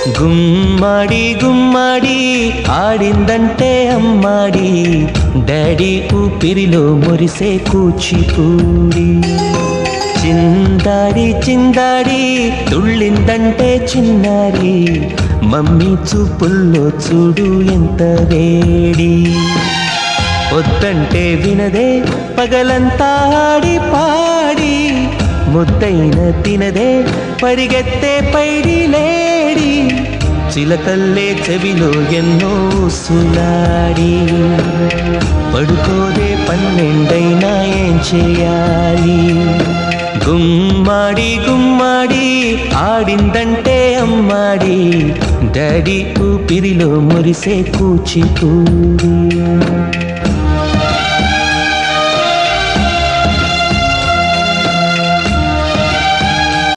గుమ్మడి గుమ్మడి ఆడిందంటే అమ్మాడి, daddy ఊపిరిలో మురిసే కూచిపూడి. చిందాడి చిందాడి తుళ్ళిందంటే చిన్నారి, మమ్మీ చూపుల్లో చూడు ఎంత వేడి. వద్దంటే వినదే పగలంతా ఆడి పాడి, ముద్దైన తినదే పరిగెత్తే పైడి లేడి. చిలకల్లే చెవిలో ఎన్నో సులాడి, పడుకోదే పన్నెండైనా ఏం చేయాలి. గుమ్మాడి గుమ్మాడి ఆడిందంటే అమ్మాడి, డాడీ ఊపిరిలో మురిసే కూచిపూడి.